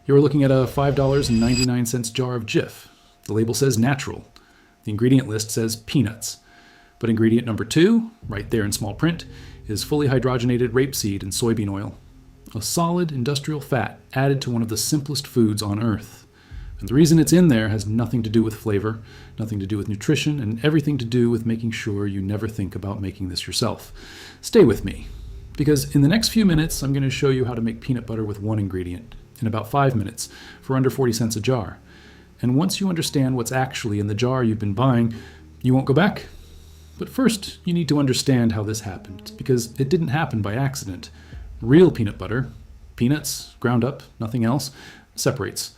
You're looking at a $5.99 jar of Jif. The label says natural. The ingredient list says peanuts. But ingredient number 2, right there in small print, is fully hydrogenated rapeseed and soybean oil. A solid industrial fat added to one of the simplest foods on earth. And the reason it's in there has nothing to do with flavor, nothing to do with nutrition, and everything to do with making sure you never think about making this yourself. Stay with me, because in the next few minutes, I'm going to show you how to make peanut butter with one ingredient in about 5 minutes for under 40 cents a jar. And once you understand what's actually in the jar you've been buying, you won't go back. But first, you need to understand how this happened, because it didn't happen by accident. Real peanut butter, peanuts, ground up, nothing else, separates.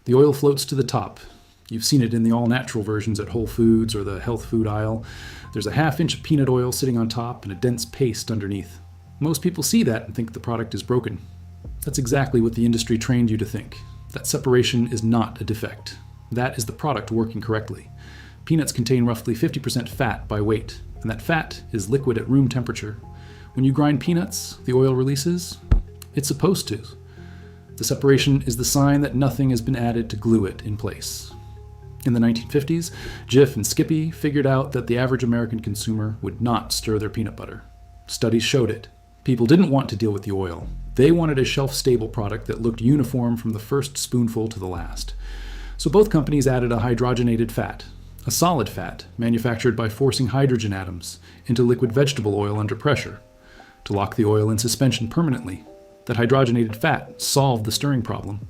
The oil floats to the top. You've seen it in the all-natural versions at Whole Foods or the health food aisle. There's a half-inch of peanut oil sitting on top and a dense paste underneath. Most people see that and think the product is broken. That's exactly what the industry trained you to think. That separation is not a defect. That is the product working correctly. Peanuts contain roughly 50% fat by weight, and that fat is liquid at room temperature. When you grind peanuts, the oil releases. It's supposed to. The separation is the sign that nothing has been added to glue it in place. In the 1950s, Jif and Skippy figured out that the average American consumer would not stir their peanut butter. Studies showed it. People didn't want to deal with the oil. They wanted a shelf-stable product that looked uniform from the first spoonful to the last. So both companies added a hydrogenated fat, a solid fat manufactured by forcing hydrogen atoms into liquid vegetable oil under pressure to lock the oil in suspension permanently. That hydrogenated fat solved the stirring problem.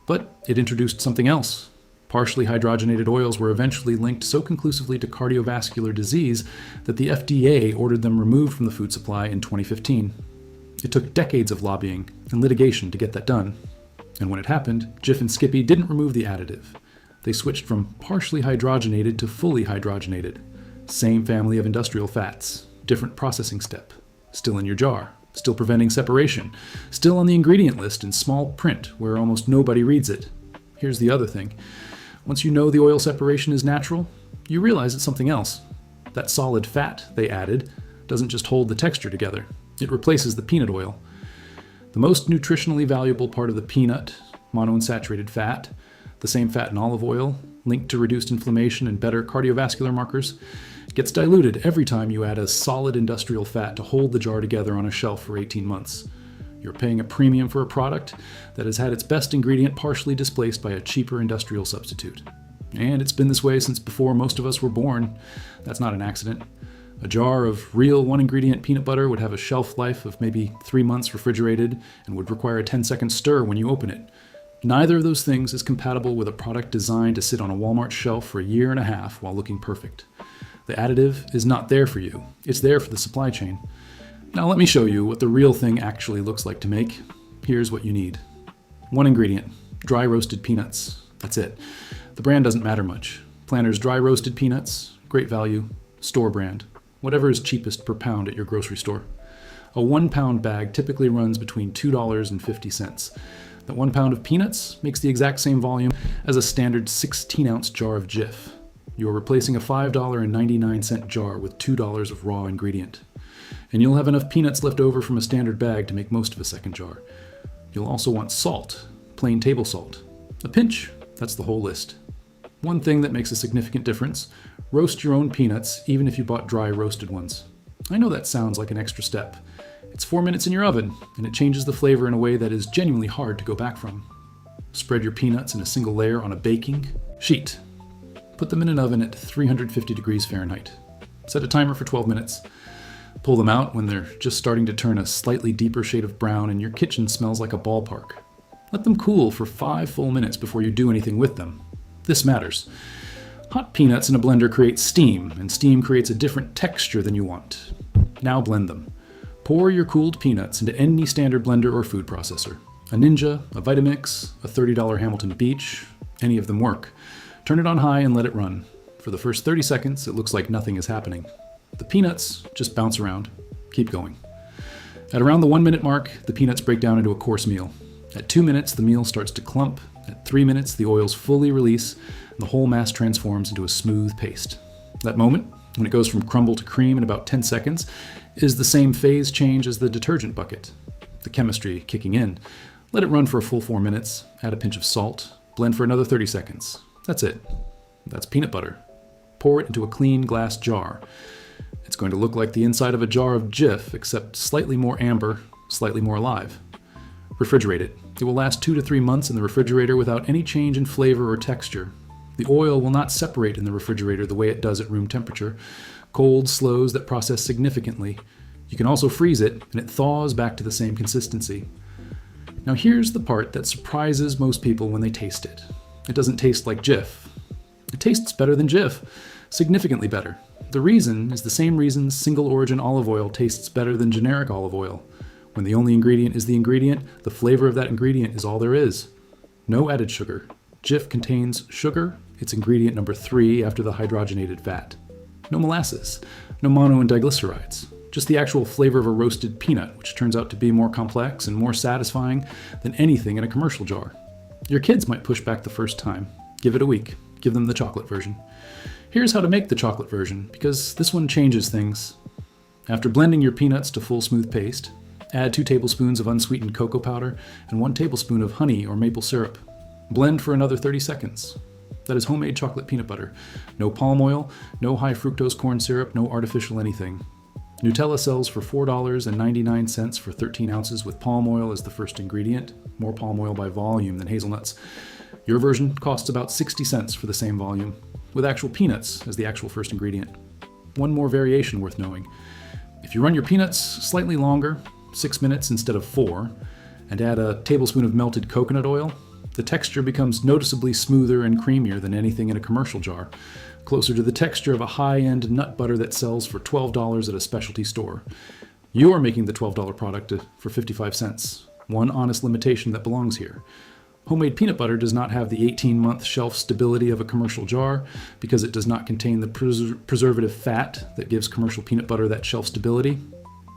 But it introduced something else. Partially hydrogenated oils were eventually linked so conclusively to cardiovascular disease that the FDA ordered them removed from the food supply in 2015. It took decades of lobbying and litigation to get that done. And when it happened, Jif and Skippy didn't remove the additive. They switched from partially hydrogenated to fully hydrogenated. Same family of industrial fats, different processing step. Still in your jar, still preventing separation, still on the ingredient list in small print where almost nobody reads it. Here's the other thing. Once you know the oil separation is natural, you realize it's something else. That solid fat they added doesn't just hold the texture together. It replaces the peanut oil. The most nutritionally valuable part of the peanut, monounsaturated fat, the same fat in olive oil, linked to reduced inflammation and better cardiovascular markers, gets diluted every time you add a solid industrial fat to hold the jar together on a shelf for 18 months. You're paying a premium for a product that has had its best ingredient partially displaced by a cheaper industrial substitute. And it's been this way since before most of us were born. That's not an accident. A jar of real one-ingredient peanut butter would have a shelf life of maybe 3 months refrigerated and would require a 10-second stir when you open it. Neither of those things is compatible with a product designed to sit on a Walmart shelf for a year and a half while looking perfect. The additive is not there for you. It's there for the supply chain. Now let me show you what the real thing actually looks like to make. Here's what you need. One ingredient, dry roasted peanuts. That's it. The brand doesn't matter much. Planters dry roasted peanuts, great value, store brand. Whatever is cheapest per pound at your grocery store. A 1 pound bag typically runs between $2 and 50 cents. That 1 pound of peanuts makes the exact same volume as a standard 16-ounce jar of Jif. You're replacing a $5.99 jar with $2 of raw ingredient. And you'll have enough peanuts left over from a standard bag to make most of a second jar. You'll also want salt, plain table salt. A pinch, that's the whole list. One thing that makes a significant difference, roast your own peanuts even if you bought dry roasted ones. I know that sounds like an extra step. It's 4 minutes in your oven, and it changes the flavor in a way that is genuinely hard to go back from. Spread your peanuts in a single layer on a baking sheet. Put them in an oven at 350 degrees Fahrenheit. Set a timer for 12 minutes. Pull them out when they're just starting to turn a slightly deeper shade of brown and your kitchen smells like a ballpark. Let them cool for 5 full minutes before you do anything with them. This matters. Hot peanuts in a blender create steam, and steam creates a different texture than you want. Now blend them. Pour your cooled peanuts into any standard blender or food processor. A Ninja, a Vitamix, a $30 Hamilton Beach, any of them work. Turn it on high and let it run. For the first 30 seconds, it looks like nothing is happening. The peanuts just bounce around. Keep going. At around the 1 minute mark, the peanuts break down into a coarse meal. At 2 minutes, the meal starts to clump. At 3 minutes, the oils fully release, and the whole mass transforms into a smooth paste. That moment, when it goes from crumble to cream in about 10 seconds, is the same phase change as the detergent bucket. The chemistry kicking in. Let it run for a full 4 minutes, add a pinch of salt, blend for another 30 seconds. That's it. That's peanut butter. Pour it into a clean glass jar. It's going to look like the inside of a jar of Jif, except slightly more amber, slightly more alive. Refrigerate it. It will last 2 to 3 months in the refrigerator without any change in flavor or texture. The oil will not separate in the refrigerator the way it does at room temperature. Cold slows that process significantly. You can also freeze it, and it thaws back to the same consistency. Now here's the part that surprises most people when they taste it. It doesn't taste like Jif. It tastes better than Jif, significantly better. The reason is the same reason single origin olive oil tastes better than generic olive oil. When the only ingredient is the ingredient, the flavor of that ingredient is all there is. No added sugar. Jif contains sugar, it's ingredient number 3 after the hydrogenated fat. No molasses, no mono and diglycerides. Just the actual flavor of a roasted peanut, which turns out to be more complex and more satisfying than anything in a commercial jar. Your kids might push back the first time. Give it a week. Give them the chocolate version. Here's how to make the chocolate version, because this one changes things. After blending your peanuts to full smooth paste, add 2 tablespoons of unsweetened cocoa powder and 1 tablespoon of honey or maple syrup. Blend for another 30 seconds. That is homemade chocolate peanut butter. No palm oil, no high fructose corn syrup, no artificial anything. Nutella sells for $4.99 for 13 ounces with palm oil as the first ingredient, more palm oil by volume than hazelnuts. Your version costs about 60 cents for the same volume, with actual peanuts as the actual first ingredient. One more variation worth knowing. If you run your peanuts slightly longer, 6 minutes instead of 4, and add a tablespoon of melted coconut oil, the texture becomes noticeably smoother and creamier than anything in a commercial jar, closer to the texture of a high-end nut butter that sells for $12 at a specialty store. You're making the $12 product for 55 cents. One honest limitation that belongs here. Homemade peanut butter does not have the 18-month shelf stability of a commercial jar because it does not contain the preservative fat that gives commercial peanut butter that shelf stability.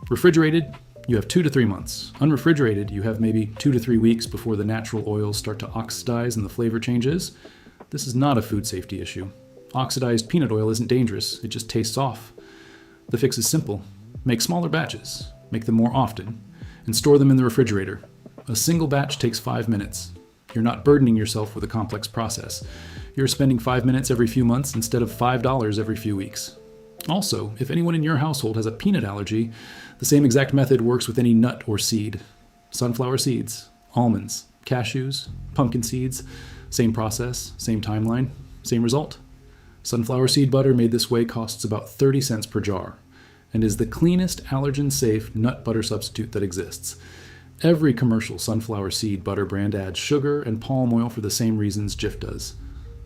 Refrigerated, you have 2 to 3 months. Unrefrigerated, you have maybe 2 to 3 weeks before the natural oils start to oxidize and the flavor changes. This is not a food safety issue. Oxidized peanut oil isn't dangerous, it just tastes off. The fix is simple. Make smaller batches, make them more often, and store them in the refrigerator. A single batch takes 5 minutes. You're not burdening yourself with a complex process. You're spending 5 minutes every few months instead of $5 every few weeks. Also, if anyone in your household has a peanut allergy, the same exact method works with any nut or seed. Sunflower seeds, almonds, cashews, pumpkin seeds, same process, same timeline, same result. Sunflower seed butter made this way costs about 30 cents per jar and is the cleanest allergen-safe nut butter substitute that exists. Every commercial sunflower seed butter brand adds sugar and palm oil for the same reasons Jif does.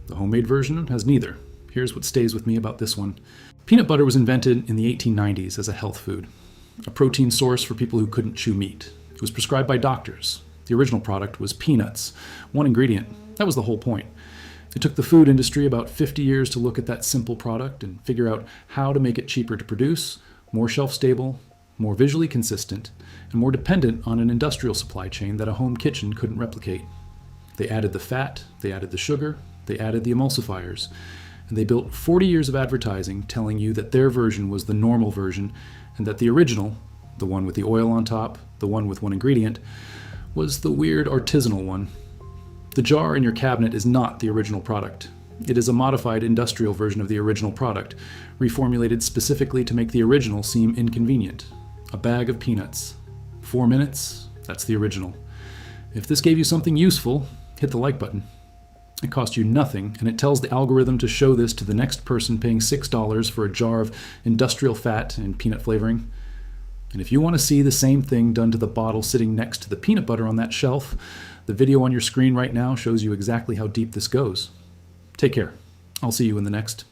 The homemade version has neither. Here's what stays with me about this one. Peanut butter was invented in the 1890s as a health food, a protein source for people who couldn't chew meat. It was prescribed by doctors. The original product was peanuts, one ingredient. That was the whole point. It took the food industry about 50 years to look at that simple product and figure out how to make it cheaper to produce, more shelf-stable, more visually consistent, and more dependent on an industrial supply chain that a home kitchen couldn't replicate. They added the fat, they added the sugar, they added the emulsifiers, and they built 40 years of advertising telling you that their version was the normal version and that the original, the one with the oil on top, the one with one ingredient, was the weird artisanal one. The jar in your cabinet is not the original product. It is a modified industrial version of the original product, reformulated specifically to make the original seem inconvenient. A bag of peanuts. 4 minutes, that's the original. If this gave you something useful, hit the like button. It costs you nothing, and it tells the algorithm to show this to the next person paying $6 for a jar of industrial fat and peanut flavoring. And if you want to see the same thing done to the bottle sitting next to the peanut butter on that shelf, the video on your screen right now shows you exactly how deep this goes. Take care. I'll see you in the next